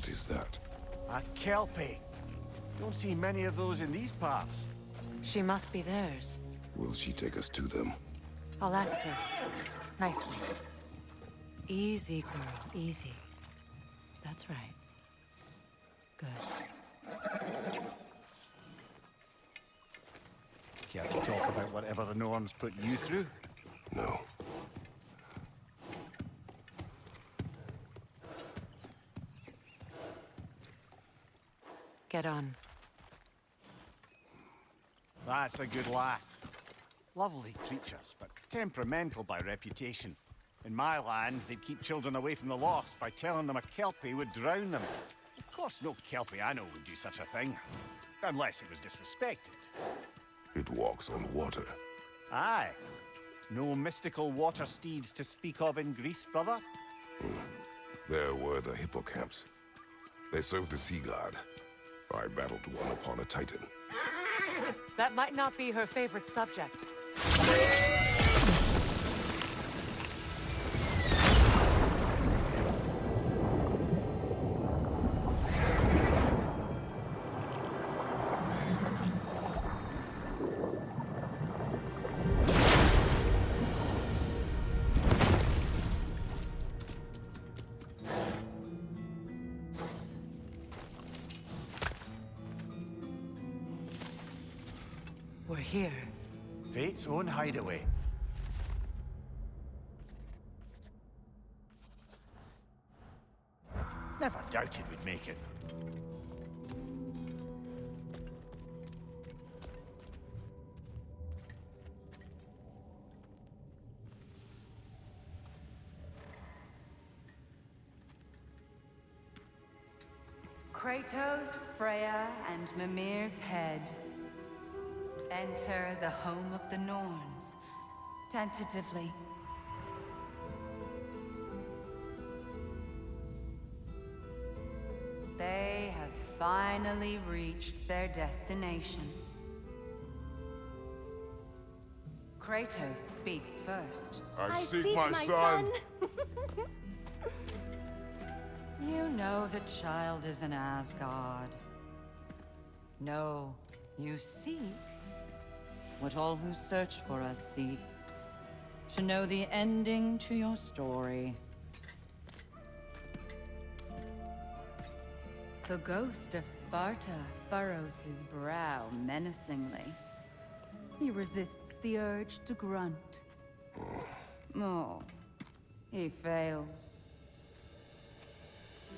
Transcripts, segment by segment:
What is that? A kelpie. Don't see many of those in these parts. She must be theirs. Will she take us to them? I'll ask her. Nicely. Easy, girl. Easy. That's right. Good. Care to talk about whatever the Norns put you through? No. Get on. That's a good lass. Lovely creatures, but temperamental by reputation. In my land, they'd keep children away from the lost by telling them a kelpie would drown them. Of course, no kelpie I know would do such a thing. Unless it was disrespected. It walks on water. Aye. No mystical water steeds to speak of in Greece, brother? There were the hippocamps. They served the sea god. I battled one upon a titan. That might not be her favorite subject. We're here. Fate's own hideaway. Never doubted we'd make it. Kratos, Freya, and Mimir's head. Enter the home of the Norns, tentatively. They have finally reached their destination. Kratos speaks first. I seek my son. You know the child is in Asgard. No, you seek what all who search for us seek. To know the ending to your story. The ghost of Sparta furrows his brow menacingly. He resists the urge to grunt. Oh, he fails.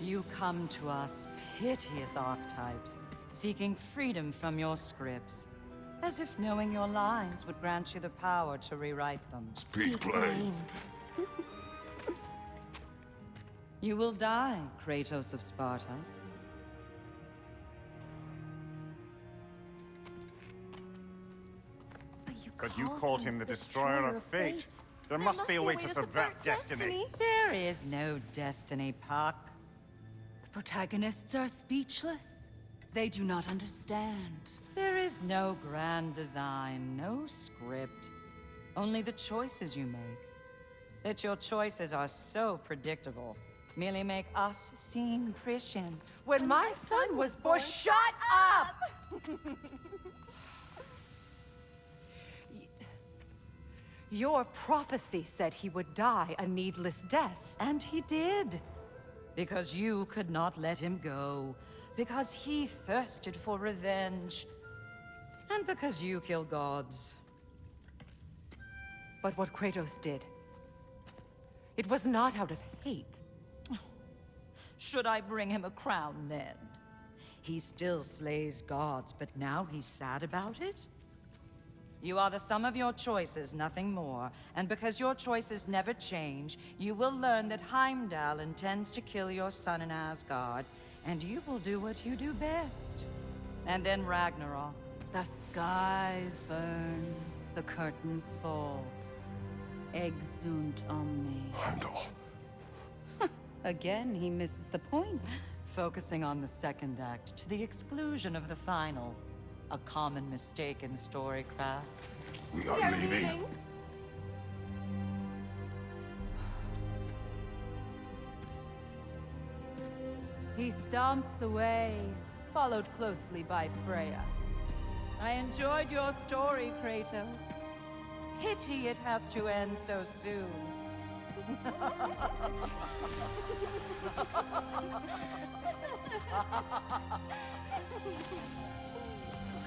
You come to us, piteous archetypes, seeking freedom from your scripts. As if knowing your lines would grant you the power to rewrite them. Speak plain. You will die, Kratos of Sparta. But you called him the destroyer of fate. There must be a way to subvert destiny. There is no destiny, Puck. The protagonists are speechless. They do not understand. There is no grand design, no script. Only the choices you make. That your choices are so predictable merely make us seem prescient. When my son was born, shut up! Your prophecy said he would die a needless death. And he did. Because you could not let him go. Because he thirsted for revenge. And because you kill gods. But what Kratos did, it was not out of hate. Should I bring him a crown then? He still slays gods, but now he's sad about it? You are the sum of your choices, nothing more. And because your choices never change, you will learn that Heimdall intends to kill your son in Asgard, and you will do what you do best. And then Ragnarok. The skies burn, the curtains fall. Exunt omnes. Heimdall. Again, he misses the point. Focusing on the second act to the exclusion of the final. A common mistake in storycraft. We are leaving. He stomps away, followed closely by Freya. I enjoyed your story, Kratos. Pity it has to end so soon.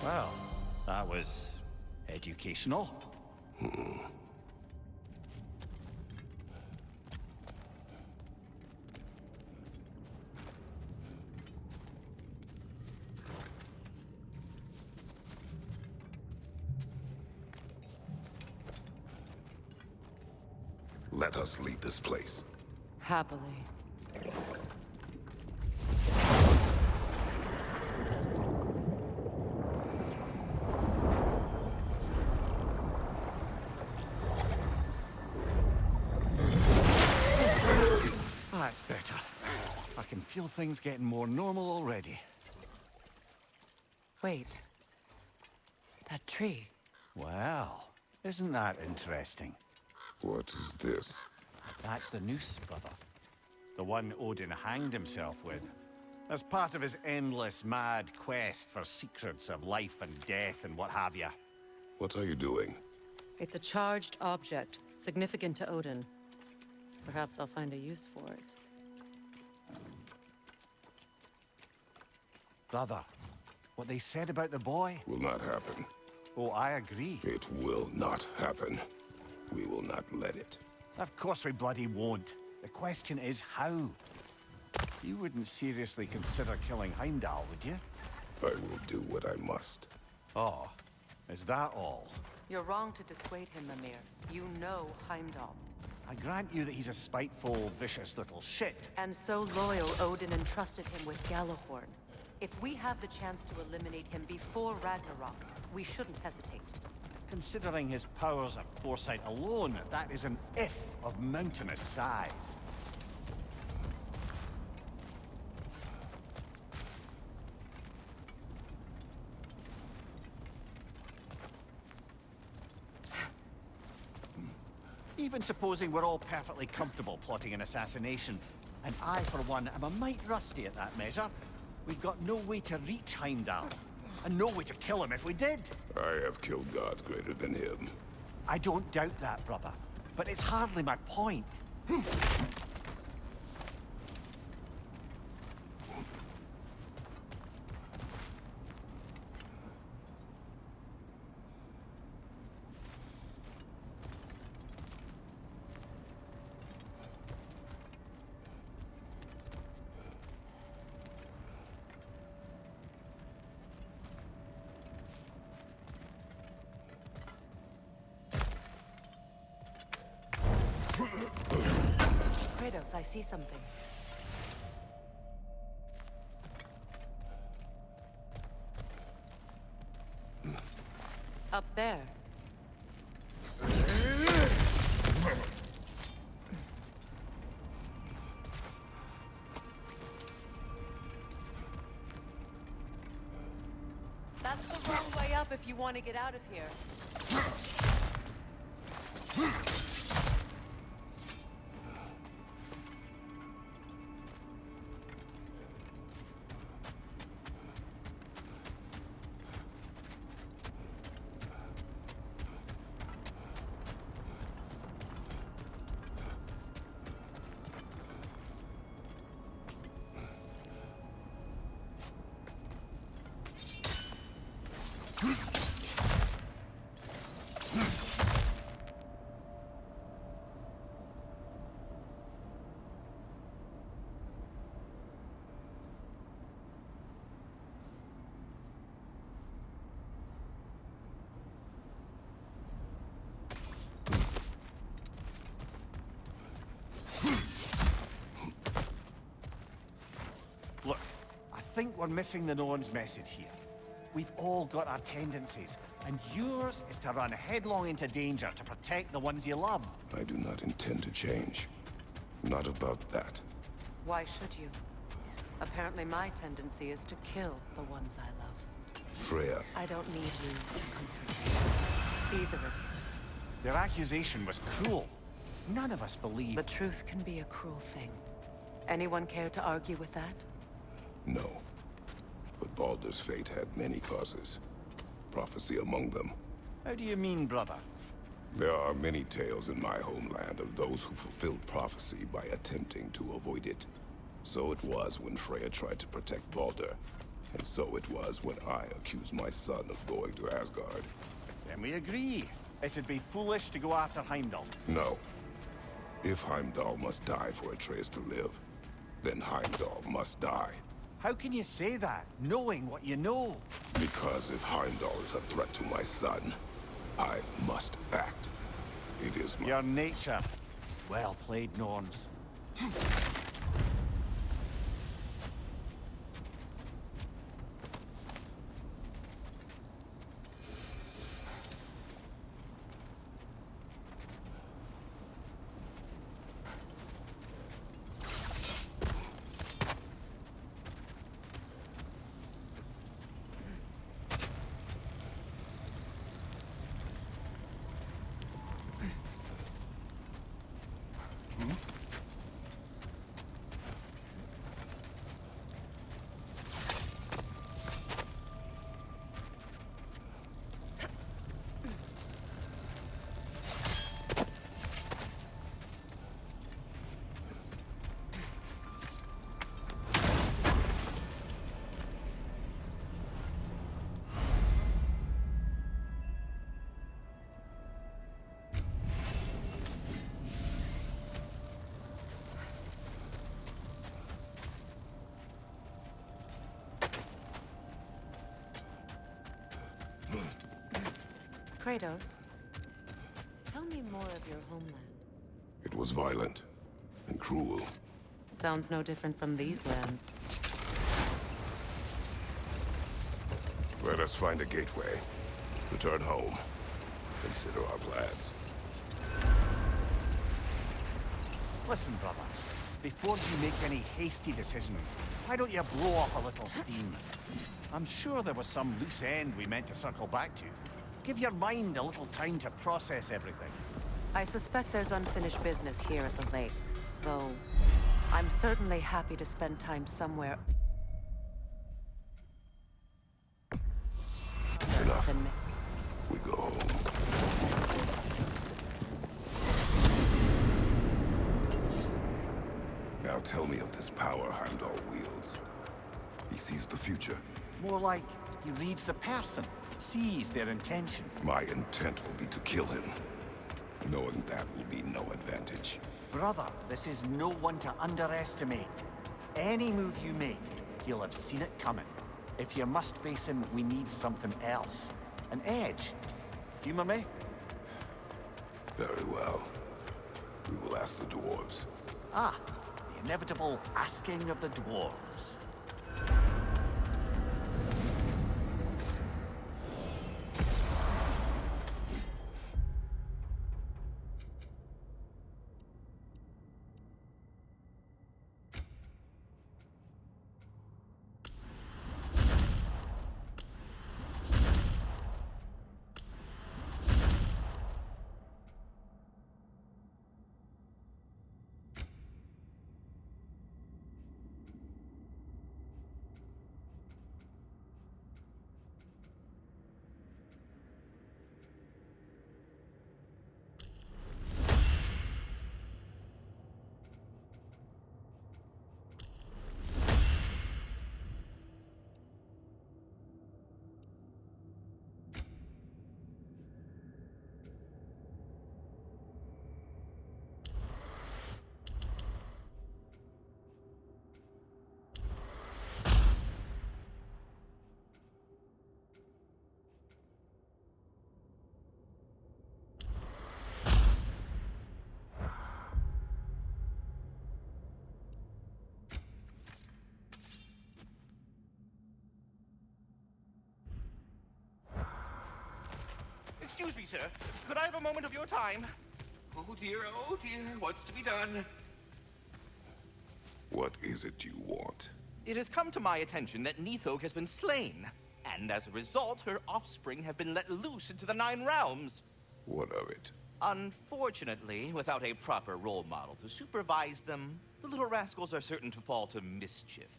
Well, that was educational. Let us leave this place. Happily. That's better. I can feel things getting more normal already. Wait. That tree. Well, isn't that interesting? What is this? That's the noose, brother. The one Odin hanged himself with. As part of his endless, mad quest for secrets of life and death and what have you. What are you doing? It's a charged object, significant to Odin. Perhaps I'll find a use for it. Brother, what they said about the boy? Will not happen. Oh, I agree. It will not happen. We will not let it. Of course we bloody won't. The question is how? You wouldn't seriously consider killing Heimdall, would you? I will do what I must. Oh, is that all? You're wrong to dissuade him, Mimir. You know Heimdall. I grant you that he's a spiteful, vicious little shit. And so loyal, Odin entrusted him with Galahorn. If we have the chance to eliminate him before Ragnarok, we shouldn't hesitate. Considering his powers of foresight alone, that is an if of mountainous size. Even supposing we're all perfectly comfortable plotting an assassination, and I, for one, am a mite rusty at that measure, we've got no way to reach Heimdall, and no way to kill him if we did. I have killed gods greater than him. I don't doubt that, brother, but it's hardly my point. Kratos, I see something. Up there. That's the wrong way up if you want to get out of here. Look, I think we're missing the Norn's message here. We've all got our tendencies, and yours is to run headlong into danger to protect the ones you love. I do not intend to change. Not about that. Why should you? Apparently my tendency is to kill the ones I love. Freya, I don't need you to comfort me. Either of you. Their accusation was cruel. None of us believe. The truth can be a cruel thing. Anyone care to argue with that? No. But Baldur's fate had many causes. Prophecy among them. How do you mean, brother? There are many tales in my homeland of those who fulfilled prophecy by attempting to avoid it. So it was when Freya tried to protect Baldur. And so it was when I accused my son of going to Asgard. Then we agree. It'd be foolish to go after Heimdall. No. If Heimdall must die for Atreus to live, then Heimdall must die. How can you say that, knowing what you know? Because if Heimdall is a threat to my son, I must act. It is my... Your nature. Well played, Norns. Kratos, tell me more of your homeland. It was violent and cruel. Sounds no different from these lands. Let us find a gateway. Return home. Consider our plans. Listen, brother. Before you make any hasty decisions, why don't you blow off a little steam? I'm sure there was some loose end we meant to circle back to. Give your mind a little time to process everything. I suspect there's unfinished business here at the lake, though I'm certainly happy to spend time somewhere. Enough. We go home. Now tell me of this power Heimdall wields. He sees the future. More like he reads the person, sees their intention. My intent will be to kill him. Knowing that will be no advantage. Brother, this is no one to underestimate. Any move you make, he'll have seen it coming. If you must face him, we need something else. An edge. Humor me? Very well. We will ask the dwarves. Ah, the inevitable asking of the dwarves. Excuse me, sir. Could I have a moment of your time? Oh dear, what's to be done? What is it you want? It has come to my attention that Nithog has been slain, and as a result, her offspring have been let loose into the Nine Realms. What of it? Unfortunately, without a proper role model to supervise them, the little rascals are certain to fall to mischief.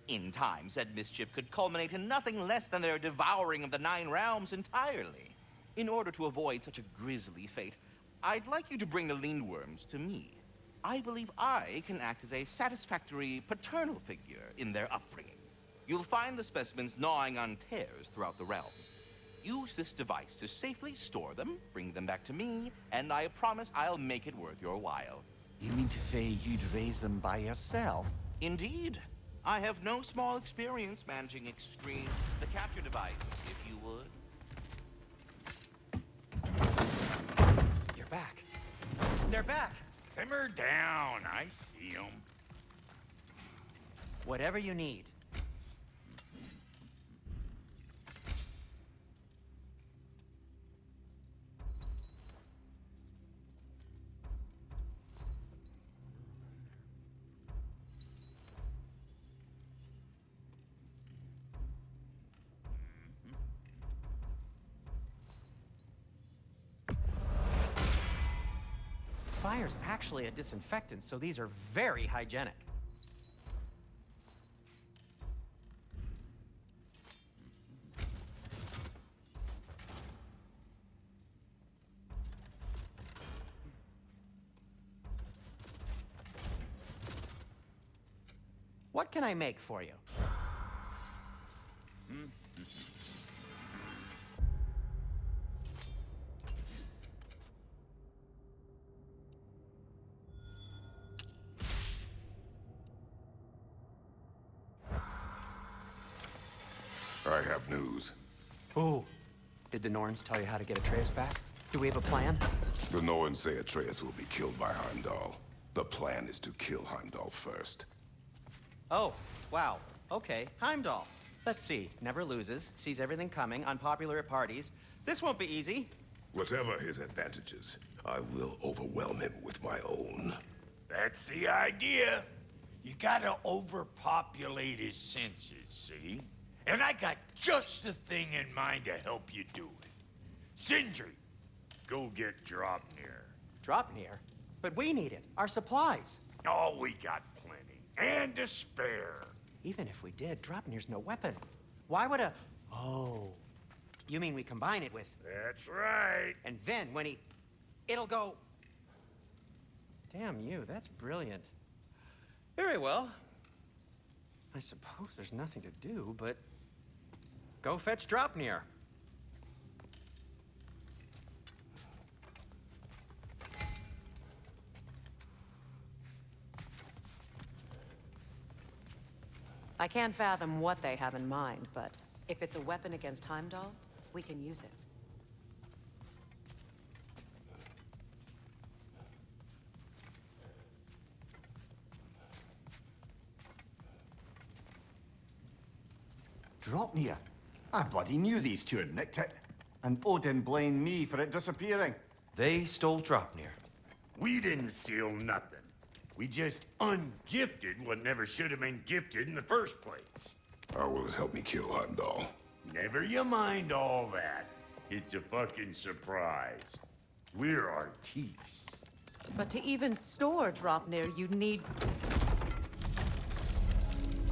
In time, said mischief could culminate in nothing less than their devouring of the Nine Realms entirely. In order to avoid such a grisly fate, I'd like you to bring the Lindworms to me. I believe I can act as a satisfactory paternal figure in their upbringing. You'll find the specimens gnawing on tears throughout the realms. Use this device to safely store them, bring them back to me, and I promise I'll make it worth your while. You mean to say you'd raise them by yourself? Indeed. I have no small experience managing extreme... the capture device, if you would. You're back. They're back. Simmer down, I see 'em. Whatever you need. Fire's actually a disinfectant, so these are very hygienic. What can I make for you? I have news. Ooh. Did the Norns tell you how to get Atreus back? Do we have a plan? The Norns say Atreus will be killed by Heimdall. The plan is to kill Heimdall first. Oh, wow. Okay, Heimdall. Let's see. Never loses, sees everything coming, unpopular at parties. This won't be easy. Whatever his advantages, I will overwhelm him with my own. That's the idea. You gotta overpopulate his senses, see? And I got just the thing in mind to help you do it. Sindri, go get Dropnir. Dropnir? But we need it. Our supplies. Oh, we got plenty. And to spare. Even if we did, Dropnir's no weapon. Why would a... Oh. You mean we combine it with... That's right. And then when he... It'll go... Damn you, that's brilliant. Very well. I suppose there's nothing to do, but... Go fetch Dropnir. I can't fathom what they have in mind, but if it's a weapon against Heimdall, we can use it. Dropnir? I bloody knew these two had nicked it. And Odin blamed me for it disappearing. They stole Dropnir. We didn't steal nothing. We just ungifted what never should have been gifted in the first place. How will it help me kill Heimdall? Never you mind all that. It's a fucking surprise. We're artistes. But to even store Dropnir, you'd need...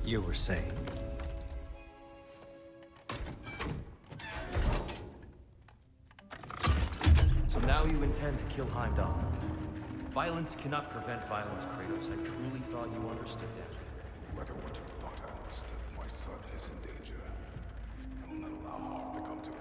You were saying? So now you intend to kill Heimdall. Violence cannot prevent violence, Kratos. I truly thought you understood that. No matter what you thought I understood, my son is in danger. I will not allow harm to come to him.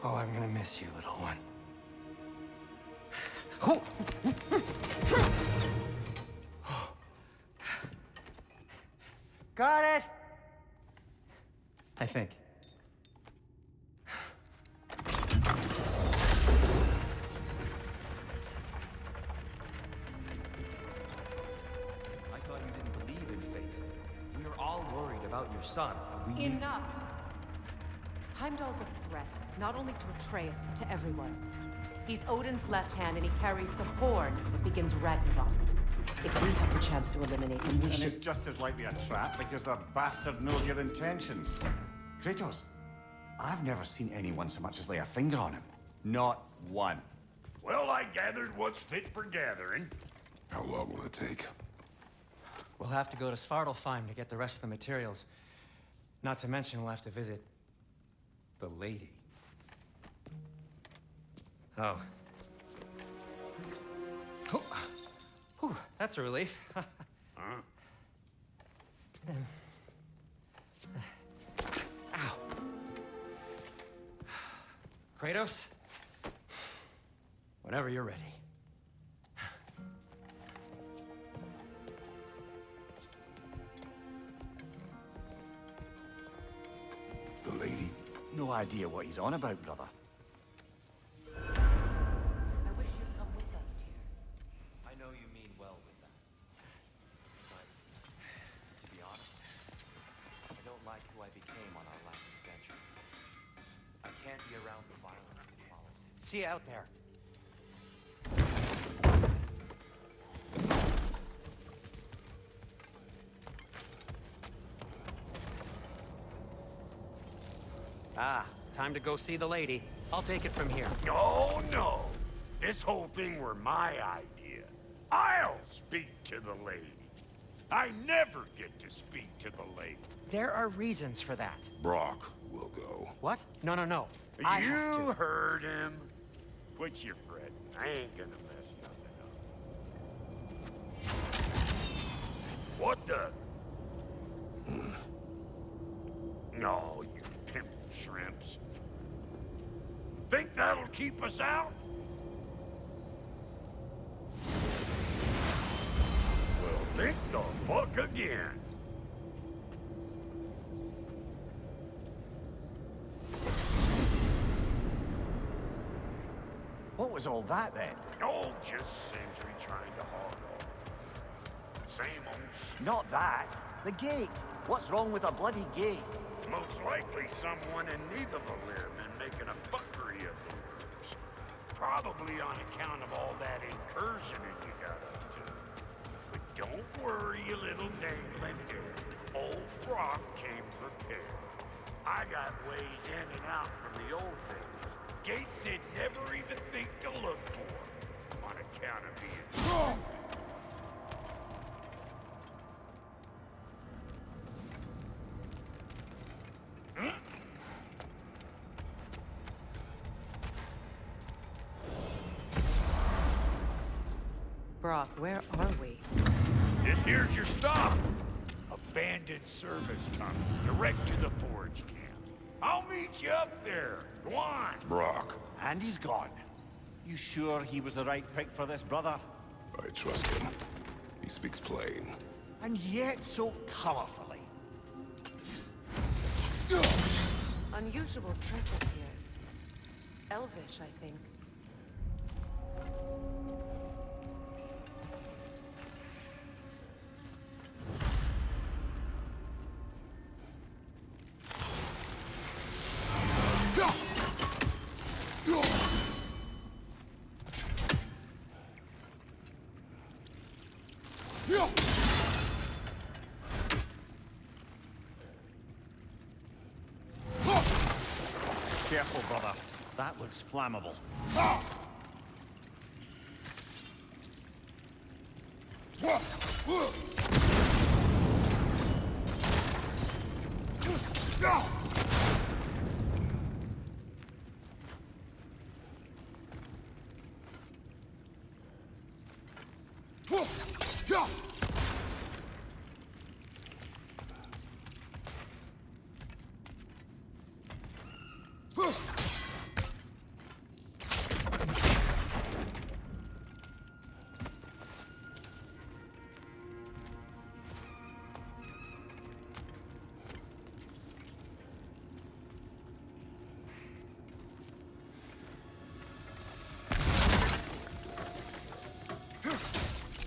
Oh, I'm gonna miss you, little one. Got it! I think. I thought you didn't believe in fate. We are all worried about your son. We need... Enough! Heimdall's a threat, not only to Atreus, but to everyone. He's Odin's left hand, and he carries the horn that begins Ragnarok. If we have the chance to eliminate him, we And should... it's just as likely a trap because the bastard knows your intentions. Kratos, I've never seen anyone so much as lay a finger on him. Not one. Well, I gathered what's fit for gathering. How long will it take? We'll have to go to Svartalfheim to get the rest of the materials. Not to mention we'll have to visit... the lady. Oh. Oh. Whew, that's a relief. Ow. Kratos? Whenever you're ready. The lady? No idea what he's on about, brother. I wish you'd come with us, dear. I know you mean well with that. But, to be honest, I don't like who I became on our last adventure. I can't be around the violence that follows it. See you out there. Ah, time to go see the lady. I'll take it from here. No, no. This whole thing were my idea. I'll speak to the lady. I never get to speak to the lady. There are reasons for that. Brock will go. What? No, no, no. I have You to. heard him. Quit your fretting. I ain't gonna mess nothing up. What the? No, you pimp shrimps. Think that'll keep us out? Well, think the fuck again. What was all that then? Oh, just Sentry trying to hog off. Same old shit. Not that. The gate. What's wrong with a bloody gate? Most likely someone in Nidavellir been making a fuckery of the works. Probably on account of all that incursioning you got up to. But don't worry, you little dangling head. Old Brock came prepared. I got ways in and out from the old days. Gates they'd never even think to look for. On account of being stupid. Brock, where are we? This here's your stop. Abandoned service tunnel, direct to the forge camp. I'll meet you up there. Go on. Brock, And he's gone. You sure he was the right pick for this, brother? I trust him. He speaks plain. And yet so colorfully. Unusual surface here. Elvish, I think. Careful, brother. That looks flammable.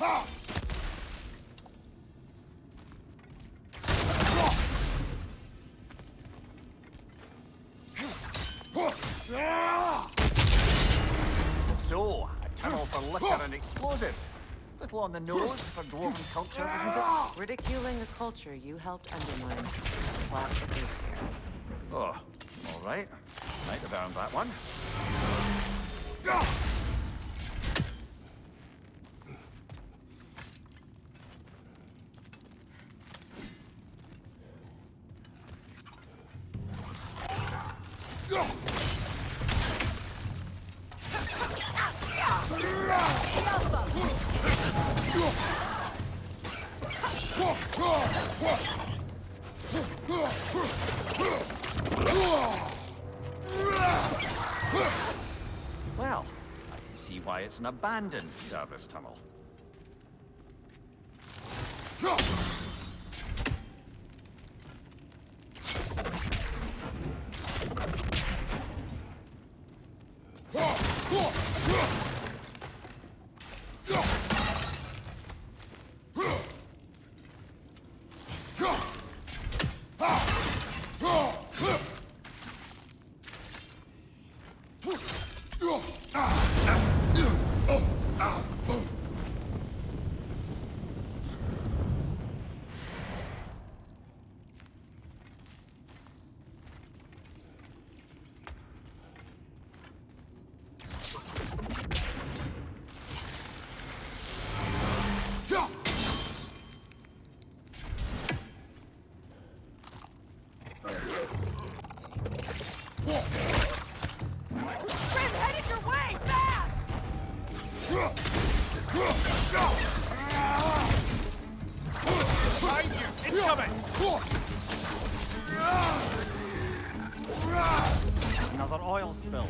So, a tunnel for liquor and explosives. Little on the nose for dwarven culture, isn't it? Ridiculing a culture you helped undermine. Plot the case here. Oh, all right. Might have earned that one. Well, I can see why it's an abandoned service tunnel. Another oil spill.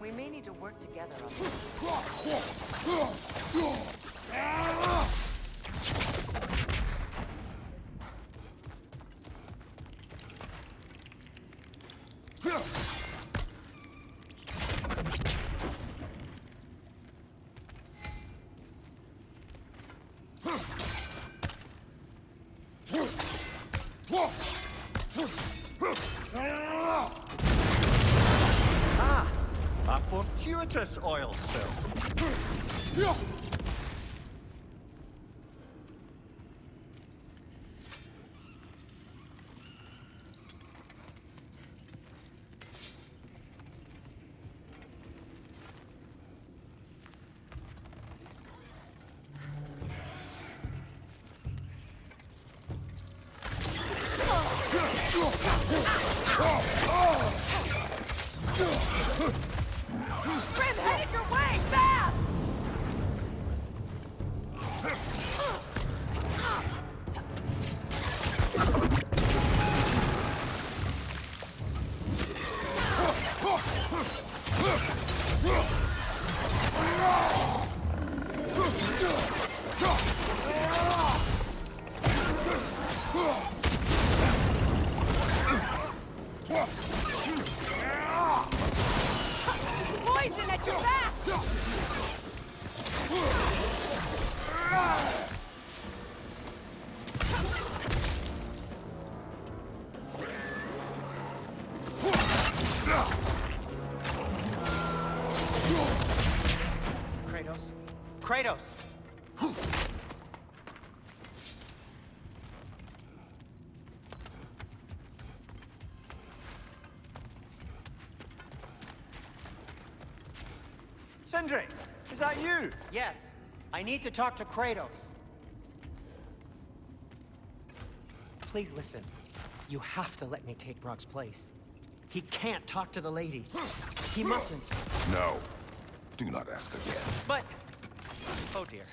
We may need to work together on A fortuitous oil spill. Poison at your back! Kratos? Kratos! Sindri, is that you? Yes, I need to talk to Kratos. Please listen. You have to let me take Brock's place. He can't talk to the lady. He mustn't. No. Do not ask again. But... Oh dear.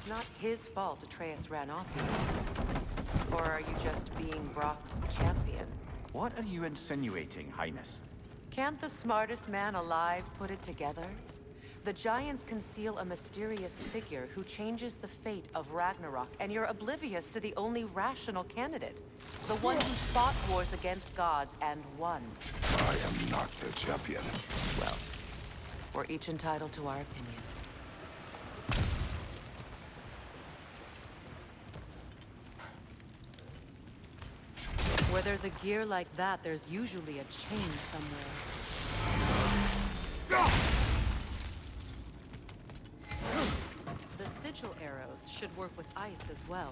It's not his fault Atreus ran off here. Or are you just being Brock's champion? What are you insinuating, Highness? Can't the smartest man alive put it together? The Giants conceal a mysterious figure who changes the fate of Ragnarok, and you're oblivious to the only rational candidate. The one who fought wars against gods and won. I am not their champion. Well, we're each entitled to our opinion. Where there's a gear like that, there's usually a chain somewhere. The sigil arrows should work with ice as well.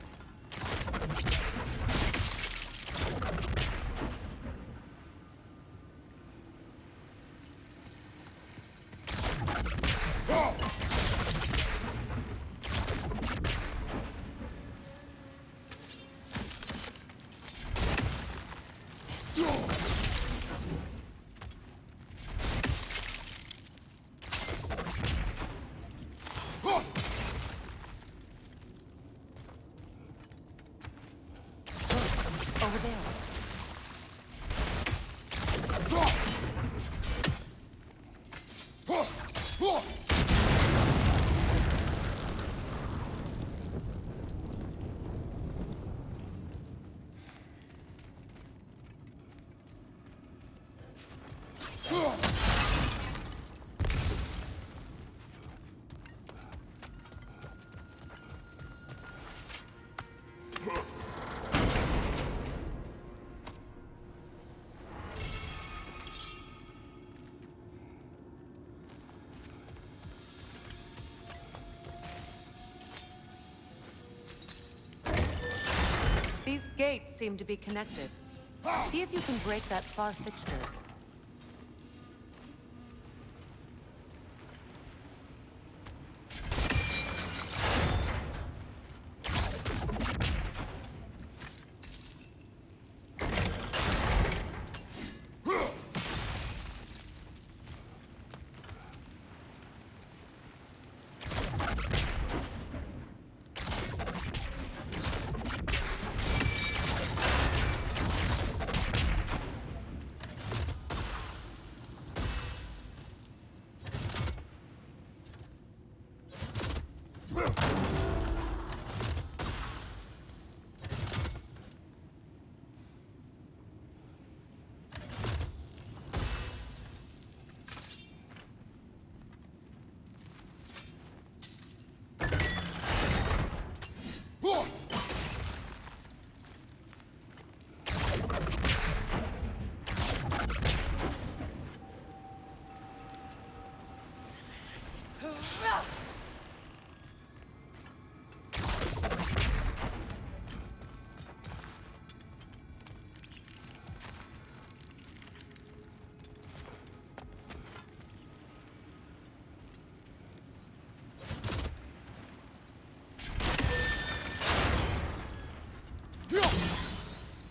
Over there. These gates seem to be connected. See if you can break that far fixture.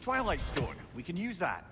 Twilight Stone. We can use that.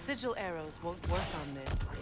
Sigil arrows won't work on this.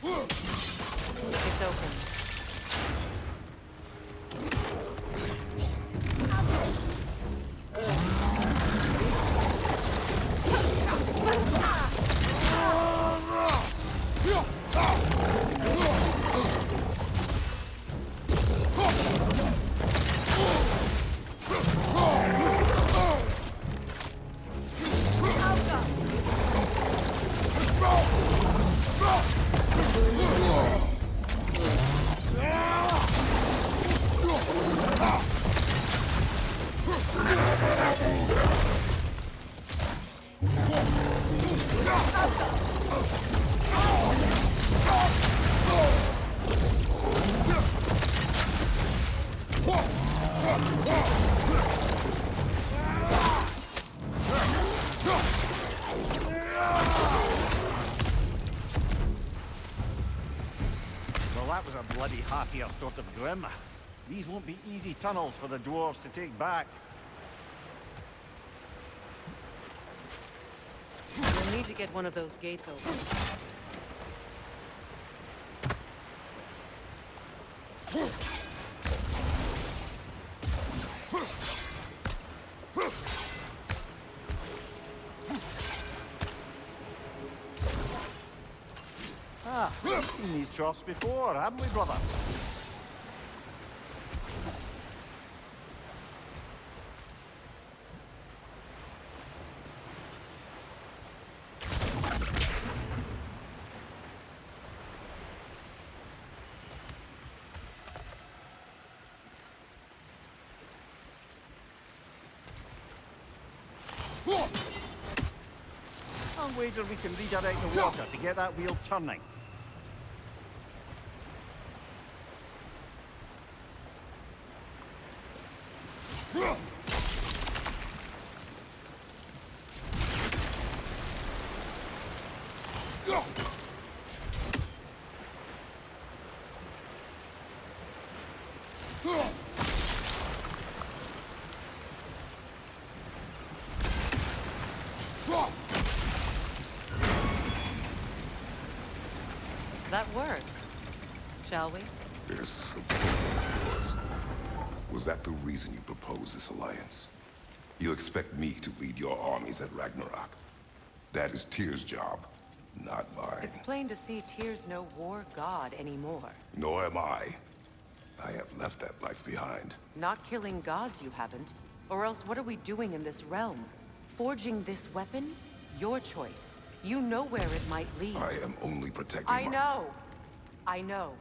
It's open. Well, that was a bloody heartier sort of grim. These won't be easy tunnels for the dwarves to take back. We'll need to get one of those gates open. Ah, we've seen these troughs before, haven't we, brother? I'll wager we can redirect the water to get that wheel turning. That worked. Shall we? Yes, of course it was. Was that the reason you proposed this alliance? You expect me to lead your armies at Ragnarok? That is Tyr's job, not mine. It's plain to see Tyr's no war god anymore. Nor am I. I have left that life behind. Not killing gods, you haven't. Or else what are we doing in this realm? Forging this weapon? Your choice. You know where it might lead. I am only protecting I know. I know.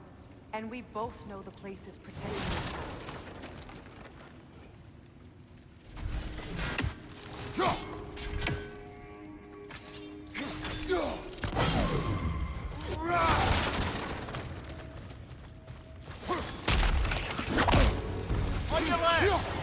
And we both know the place is protecting us. On your left!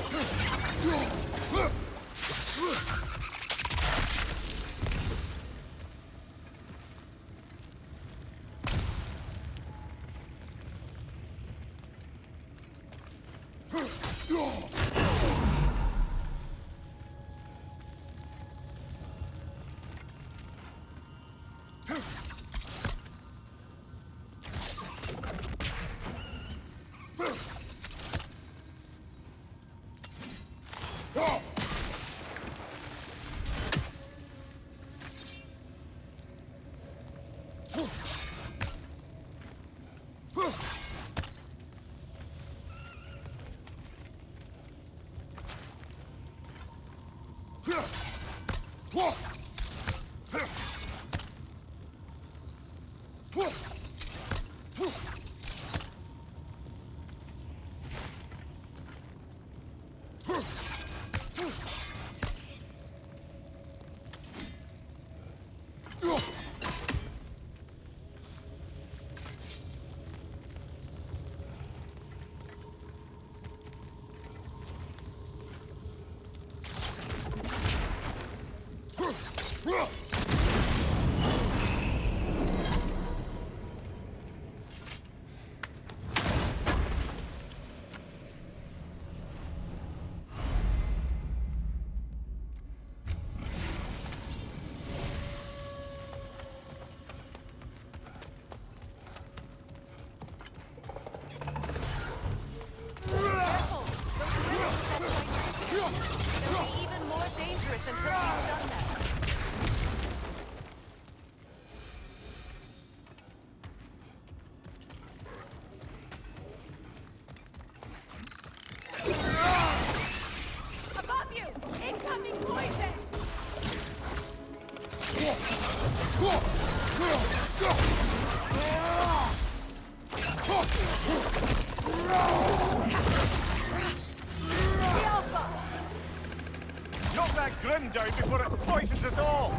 Knock that grim down before it poisons us all!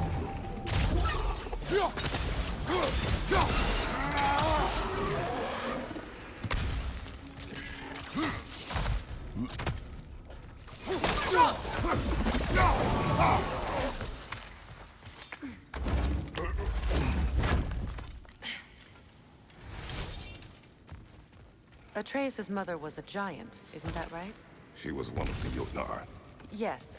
Atreus' mother was a giant, isn't that right? She was one of the Jotnar. Yes.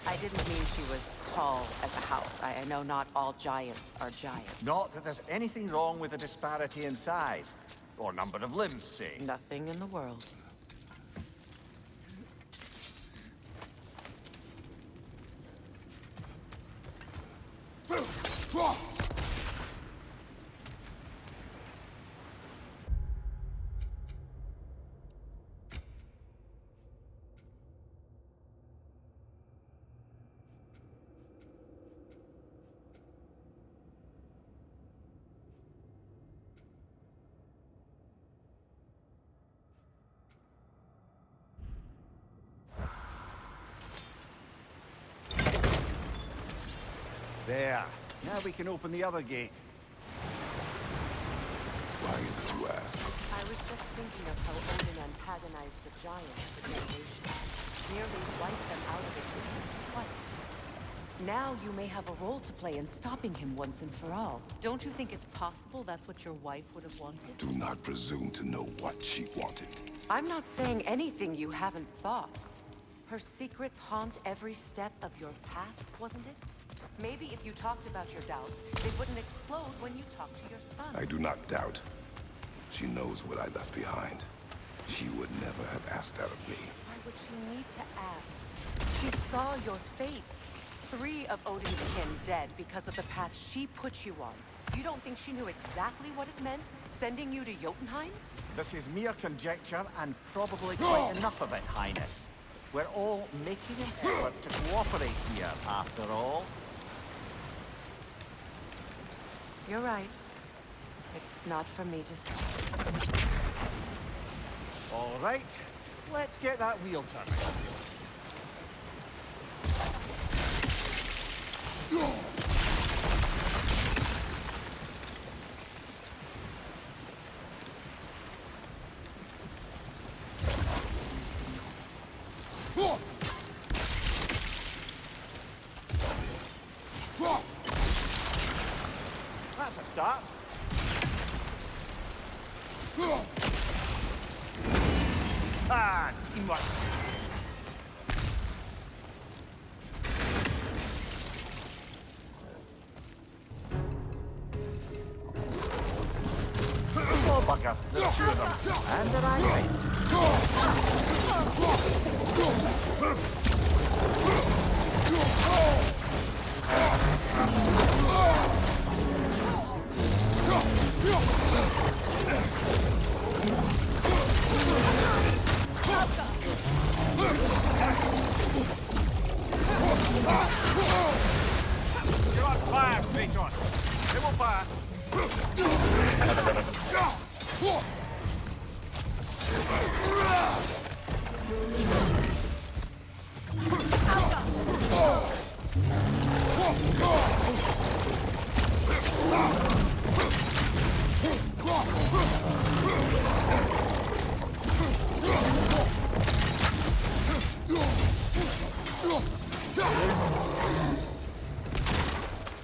I didn't mean she was tall as a house. I know not all giants are giants. Not that there's anything wrong with the disparity in size, or number of limbs, say. Nothing in the world. There. Now we can open the other gate. Why is it you ask? I was just thinking of how Odin antagonized the giants for generations. Nearly wiped them out of existence twice. Now you may have a role to play in stopping him once and for all. Don't you think it's possible that's what your wife would have wanted? Do not presume to know what she wanted. I'm not saying anything you haven't thought. Her secrets haunt every step of your path, wasn't it? Maybe if you talked about your doubts, they wouldn't explode when you talked to your son. I do not doubt. She knows what I left behind. She would never have asked that of me. Why would she need to ask? She saw your fate. 3 of Odin's kin dead because of the path she put you on. You don't think she knew exactly what it meant, sending you to Jotunheim? This is mere conjecture, and probably quite enough of it, Highness. We're all making an effort to cooperate here, after all. You're right. It's not for me to say. All right, let's get that wheel turning. That's a start. Ah, teamwork. Oh, bugger. There's 2 of them. And they're angry. You're on fire, Kratos. It will pass.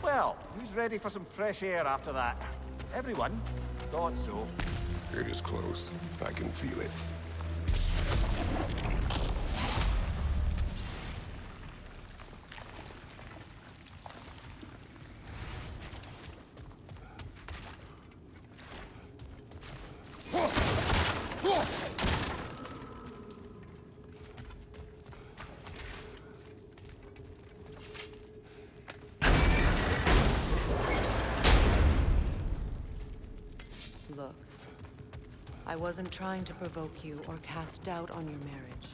Well, who's ready for some fresh air after that? Everyone? Thought so. It is close. I can feel it. Look, I wasn't trying to provoke you or cast doubt on your marriage.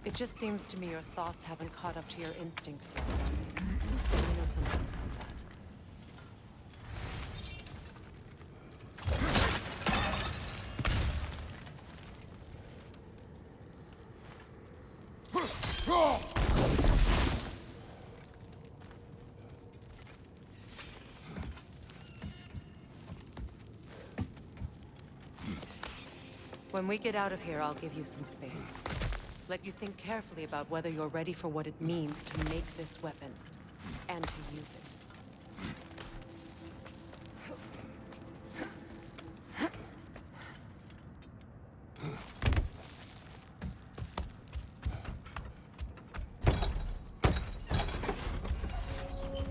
It just seems to me your thoughts haven't caught up to your instincts yet. You know something about that. When we get out of here, I'll give you some space. Let you think carefully about whether you're ready for what it means to make this weapon, and to use it.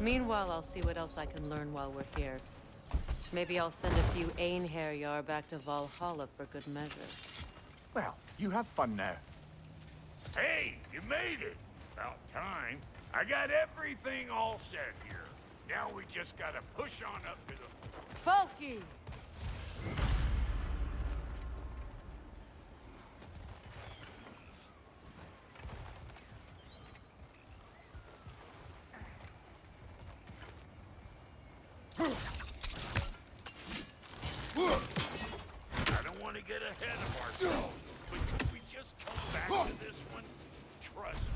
Meanwhile, I'll see what else I can learn while we're here. Maybe I'll send a few Einherjar back to Valhalla for good measure. Well, you have fun now. Hey, you made it! About time. I got everything all set here. Now we just gotta push on up to the... Folky! I don't want to get ahead of ourselves, but could we just come back to this one? Trust me.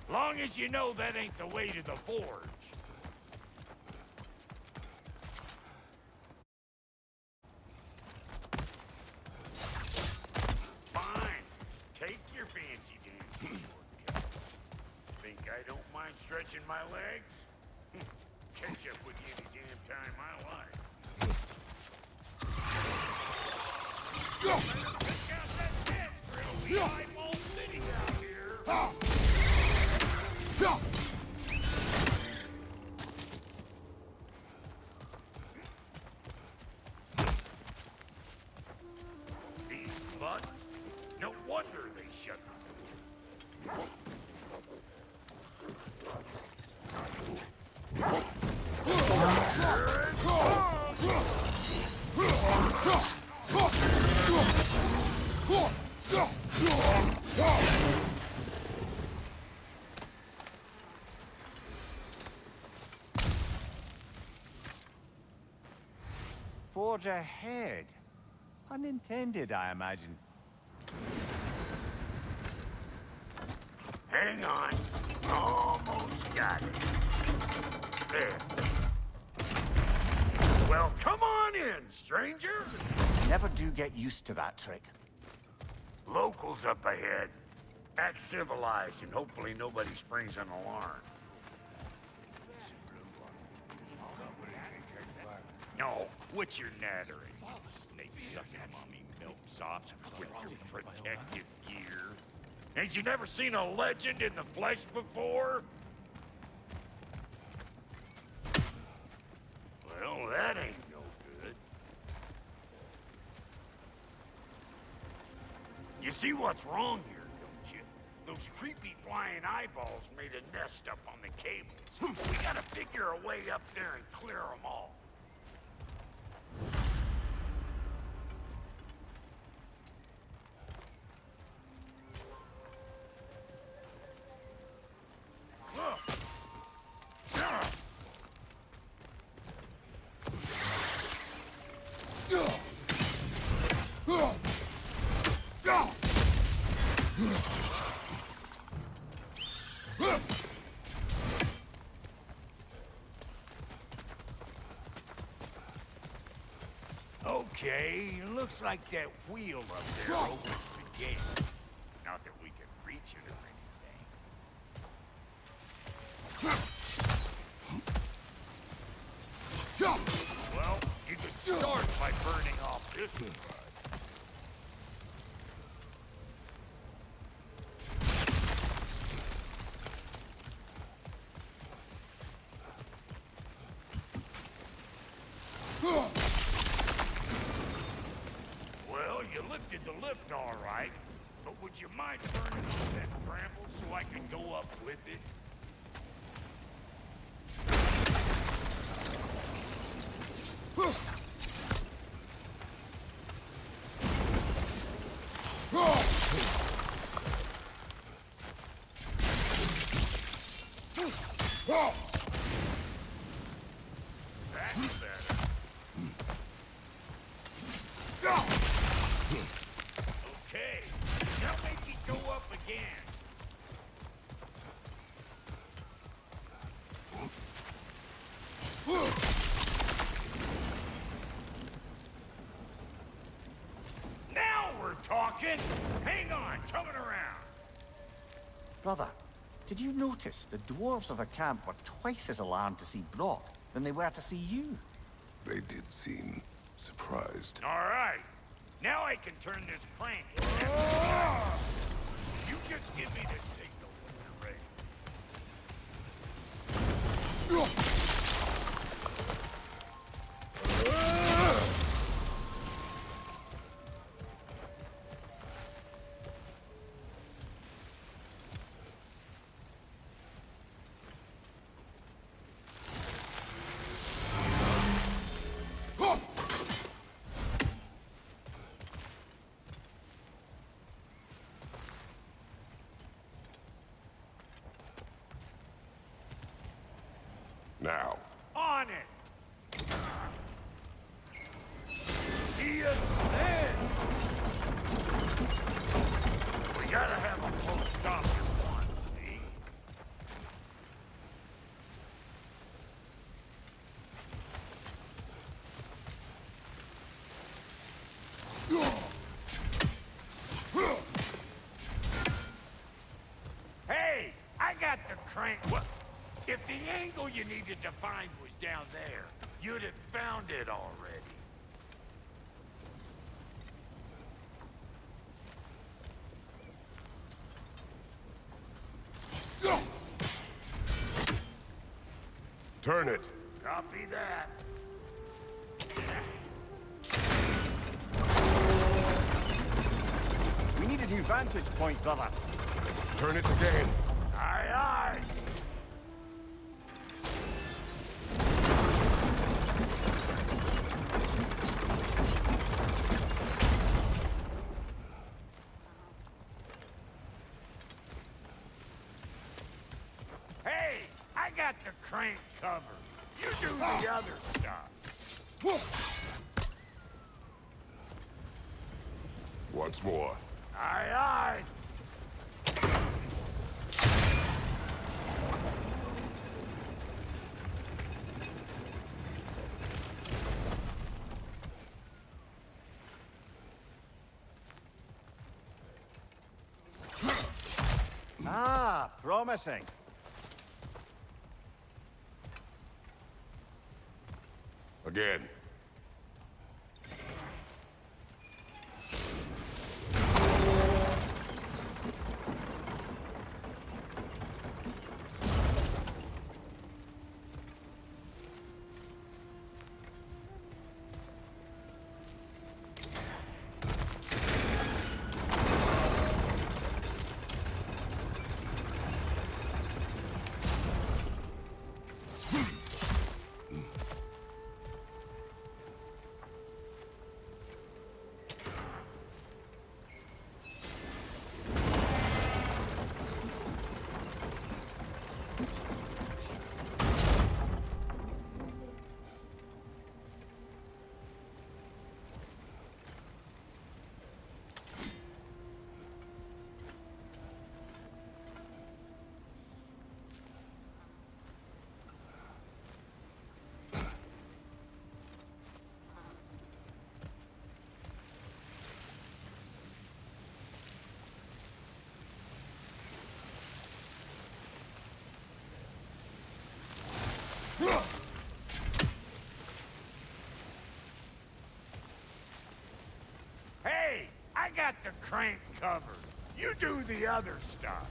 Long as you know that ain't the way to the forge. Fine. Take your fancy dancing shortcut. Think I don't mind stretching my legs? Catch up with you any damn time I like. Check out that tent, Riddle. I'm all city out here. These bloods, no wonder they shut the door. Forge ahead. Unintended, I imagine. Hang on. Almost got it. There. Well, come on in, stranger. Never do get used to that trick. Locals up ahead. Act civilized and hopefully nobody springs an alarm. No, quit your nattering, you snake-sucking mommy milksops with your protective gear. Ain't you never seen a legend in the flesh before? Well, that ain't no good. You see what's wrong here, don't you? Those creepy flying eyeballs made a nest up on the cables. We gotta figure a way up there and clear them all. Okay, looks like that wheel up there opens the gate. Not that we can reach it or anything. Well, you could start by burning off this one. Well, you lifted the lift all right, but would you mind burning off that bramble so I can go up with it? talking! Hang on, coming around. Brother, did you notice the dwarves of the camp were twice as alarmed to see Brock than they were to see you? They did seem surprised. All right. Now I can turn this crank. You just give me the signal when you're ready. Now. On it! He is dead! We gotta have a close stop at once, see? Hey! I got the crank. What? If the angle you needed to find was down there, you'd have found it already. Turn it. Copy that. We need a new vantage point, brother. Turn it again. Aye, aye. Hey, I got the crank covered. You do the other stuff. Once more. Aye, aye. Ah, promising. Again. Hey, I got the crank covered. You do the other stuff.